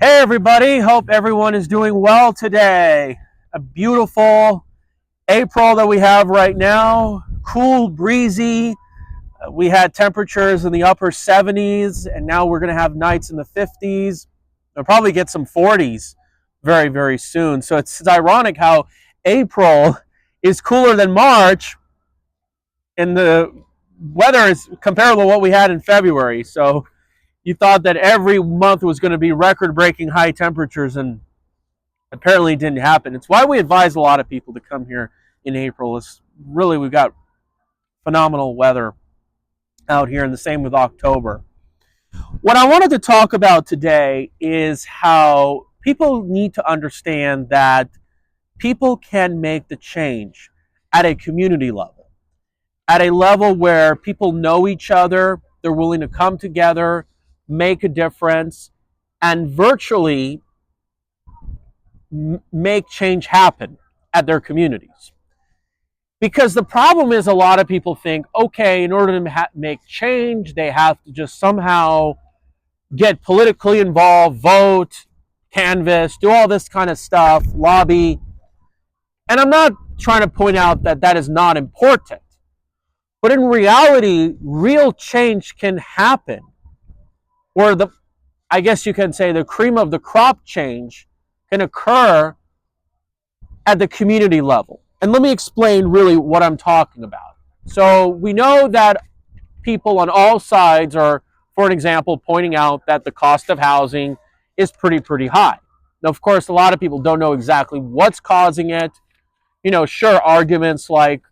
Hey everybody, hope everyone is doing well today. A beautiful April that we have right now. Cool, breezy. We had temperatures in the upper 70s, and now we're going to have nights in the 50s. We'll probably get some 40s very, very soon. So it's ironic how April is cooler than March, and the weather is comparable to what we had in February. So you thought that every month was going to be record-breaking high temperatures, and apparently it didn't happen. It's why we advise a lot of people to come here in April. It's really, we've got phenomenal weather out here, and the same with October. What I wanted to talk about today is how people need to understand that people can make the change at a community level, at a level where people know each other, they're willing to come together, make a difference, and virtually make change happen at their communities. Because the problem is, a lot of people think, okay, in order to make change, they have to just somehow get politically involved, vote, canvass, do all this kind of stuff, lobby. And I'm not trying to point out that that is not important. But in reality, real change can happen. Or I guess you can say the cream of the crop change can occur at the community level. And let me explain really what I'm talking about. So we know that people on all sides are, for an example, pointing out that the cost of housing is pretty high. Now, of course, a lot of people don't know exactly what's causing it. You know, sure, arguments like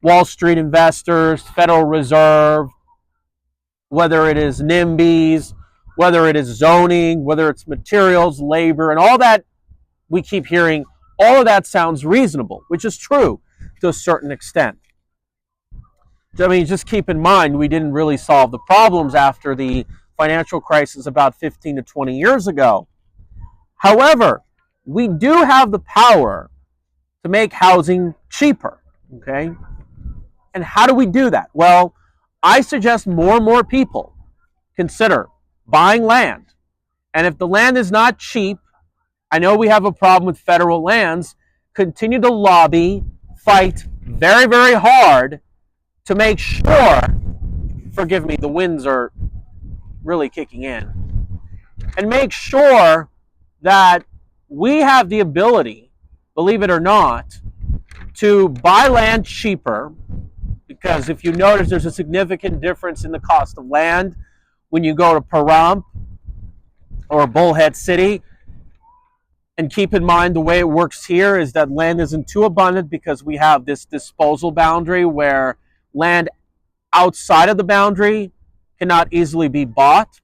Wall Street investors, Federal Reserve, whether it is NIMBYs, whether it is zoning, whether it's materials, labor, and all that we keep hearing, all of that sounds reasonable, which is true to a certain extent. I mean, just keep in mind, we didn't really solve the problems after the financial crisis about 15 to 20 years ago. However, we do have the power to make housing cheaper, okay? And how do we do that? Well, I suggest more and more people consider buying land. And if the land is not cheap, I know we have a problem with federal lands, continue to lobby, fight very hard to make sure, forgive me, the winds are really kicking in, and make sure that we have the ability, believe it or not, to buy land cheaper. Because if you notice, there's a significant difference in the cost of land when you go to Pahrump or Bullhead City. And keep in mind, the way it works here is that land isn't too abundant because we have this disposal boundary where land outside of the boundary cannot easily be bought.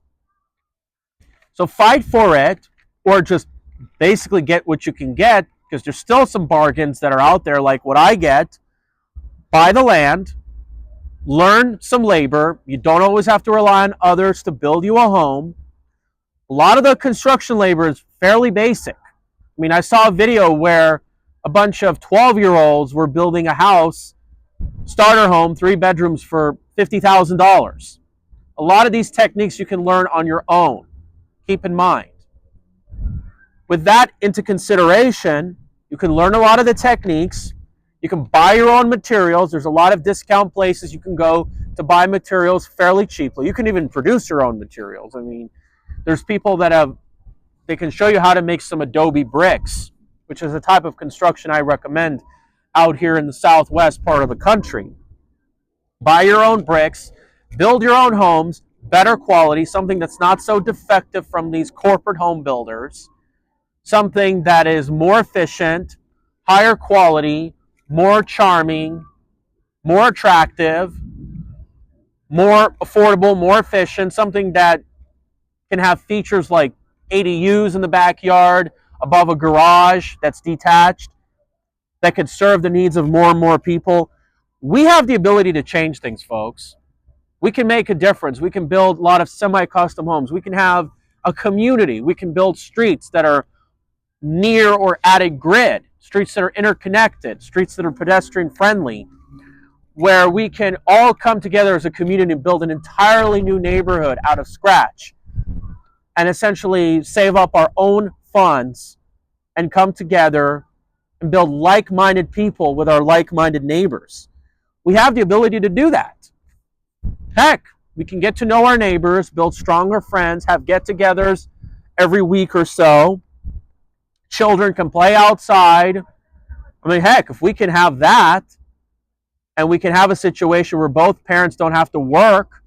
So fight for it, or just basically get what you can get, because there's still some bargains that are out there, like what I get. Buy the land, learn some labor. You don't always have to rely on others to build you a home. A lot of the construction labor is fairly basic. I mean, I saw a video where a bunch of 12-year-olds were building a house, starter home, 3 bedrooms for $50,000. A lot of these techniques you can learn on your own. Keep in mind. With that into consideration, you can learn a lot of the techniques. You can buy your own materials. There's a lot of discount places you can go to buy materials fairly cheaply. You can even produce your own materials. I mean, there's people that they can show you how to make some adobe bricks, which is a type of construction I recommend out here in the southwest part of the country. Buy your own bricks, build your own homes, better quality, something that's not so defective from these corporate home builders, something that is more efficient, higher quality, more charming, more attractive, more affordable, more efficient, something that can have features like ADUs in the backyard, above a garage that's detached, that could serve the needs of more and more people. We have the ability to change things, folks. We can make a difference. We can build a lot of semi-custom homes. We can have a community. We can build streets that are near or at a grid, streets that are interconnected, streets that are pedestrian friendly, where we can all come together as a community and build an entirely new neighborhood out of scratch. and essentially save up our own funds and come together and build like-minded people with our like-minded neighbors. We have the ability to do that. Heck, we can get to know our neighbors, build stronger friends, have get-togethers every week or so. Children can play outside. I mean, heck, if we can have that, and we can have a situation where both parents don't have to work,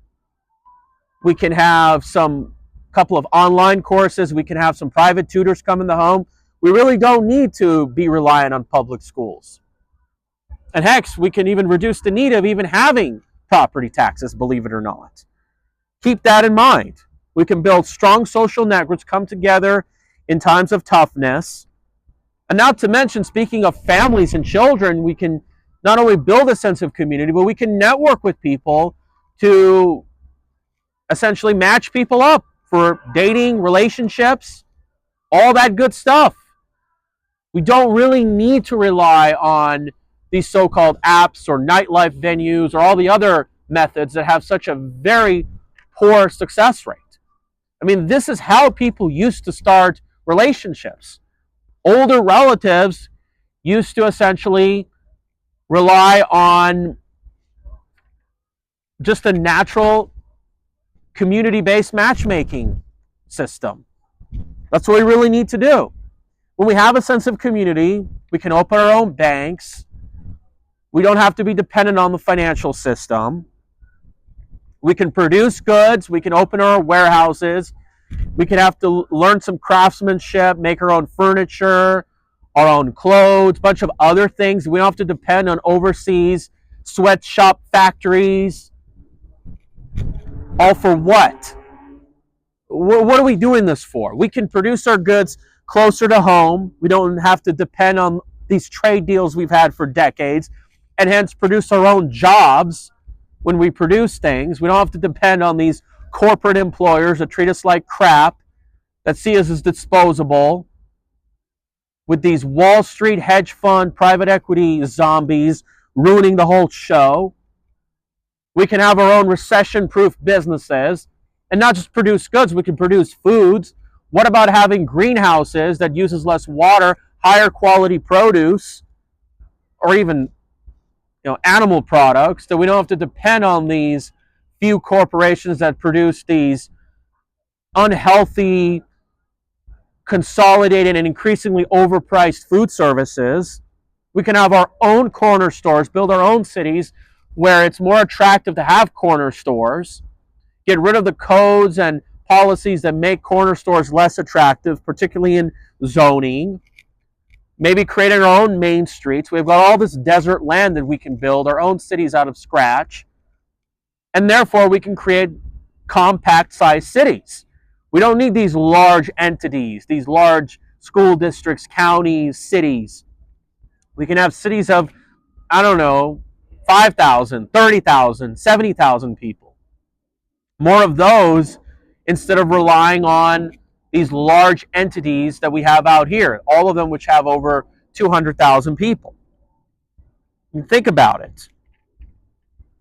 we can have some couple of online courses, we can have some private tutors come in the home. We really don't need to be reliant on public schools. And heck, we can even reduce the need of even having property taxes, believe it or not. Keep that in mind. We can build strong social networks, come together in times of toughness. And not to mention, speaking of families and children, we can not only build a sense of community, but we can network with people to essentially match people up for dating, relationships, all that good stuff. We don't really need to rely on these so-called apps or nightlife venues or all the other methods that have such a very poor success rate. I mean, this is how people used to start relationships. Older relatives used to essentially rely on just a natural community-based matchmaking system. That's what we really need to do. When we have a sense of community, we can open our own banks. We don't have to be dependent on the financial system. We can produce goods. We can open our warehouses. We can have to learn some craftsmanship, make our own furniture, our own clothes, a bunch of other things. We don't have to depend on overseas sweatshop factories. All for what? What are we doing this for? We can produce our goods closer to home. We don't have to depend on these trade deals we've had for decades, and hence produce our own jobs when we produce things. We don't have to depend on these corporate employers that treat us like crap, that see us as disposable, with these Wall Street hedge fund, private equity zombies ruining the whole show. We can have our own recession-proof businesses and not just produce goods, we can produce foods. What about having greenhouses that uses less water, higher quality produce, or even animal products, that we don't have to depend on these few corporations that produce these unhealthy, consolidated, and increasingly overpriced food services. We can have our own corner stores, build our own cities where it's more attractive to have corner stores, get rid of the codes and policies that make corner stores less attractive, particularly in zoning. Maybe create our own main streets. We've got all this desert land that we can build our own cities out of scratch. And therefore, we can create compact-sized cities. We don't need these large entities, these large school districts, counties, cities. We can have cities of, 5,000, 30,000, 70,000 people. More of those instead of relying on these large entities that we have out here, all of them which have over 200,000 people. And think about it.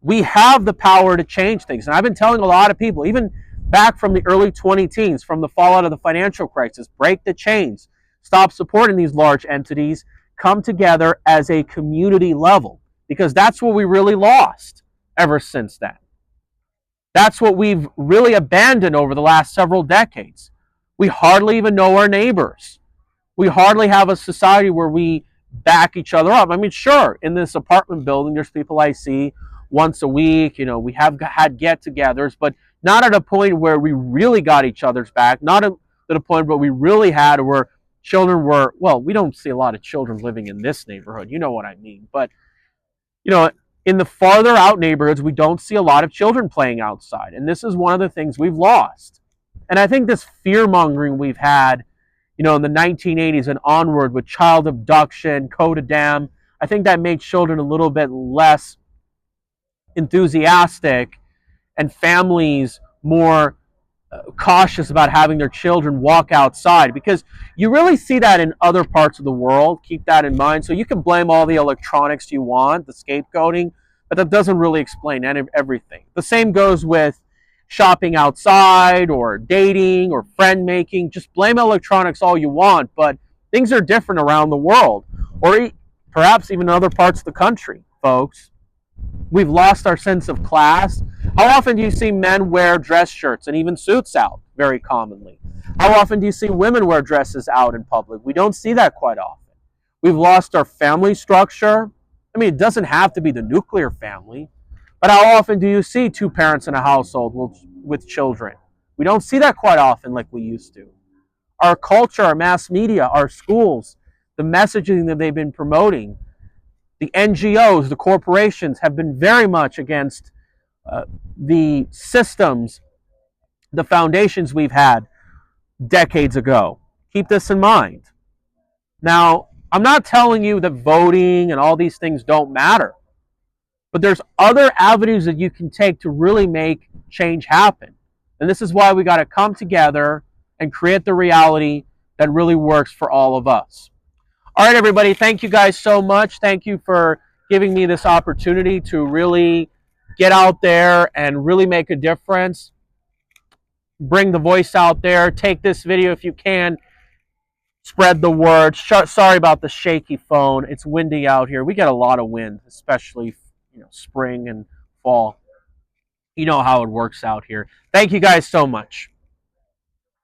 We have the power to change things. And I've been telling a lot of people, even back from the early 2010s, from the fallout of the financial crisis, break the chains, stop supporting these large entities, come together as a community level, because that's what we really lost ever since then. That's what we've really abandoned over the last several decades. We hardly even know our neighbors. We hardly have a society where we back each other up. I mean, sure, in this apartment building, there's people I see once a week. We have had get-togethers, but not at a point where we really got each other's back, not at a point where we really had where children were, well, we don't see a lot of children living in this neighborhood, you know what I mean, but, in the farther out neighborhoods, we don't see a lot of children playing outside, and this is one of the things we've lost. And I think this fear-mongering we've had, in the 1980s and onward with child abduction, Codadam, I think that made children a little bit less enthusiastic and families more cautious about having their children walk outside, because you really see that in other parts of the world. Keep that in mind. So you can blame all the electronics you want, the scapegoating, but that doesn't really explain everything. The same goes with shopping outside or dating or friend making. Just blame electronics all you want, but things are different around the world, or perhaps even in other parts of the country, folks. We've lost our sense of class. How often do you see men wear dress shirts and even suits out very commonly? How often do you see women wear dresses out in public? We don't see that quite often. We've lost our family structure. I mean, it doesn't have to be the nuclear family, but how often do you see two parents in a household with children? We don't see that quite often like we used to. Our culture, our mass media, our schools, the messaging that they've been promoting, the NGOs, the corporations have been very much against the systems, the foundations we've had decades ago. Keep this in mind. Now, I'm not telling you that voting and all these things don't matter, but there's other avenues that you can take to really make change happen. And this is why we got to come together and create the reality that really works for all of us. All right, everybody, thank you guys so much. Thank you for giving me this opportunity to really get out there and really make a difference. Bring the voice out there. Take this video if you can. Spread the word. Sorry about the shaky phone. It's windy out here. We get a lot of wind, especially spring and fall. You know how it works out here. Thank you guys so much.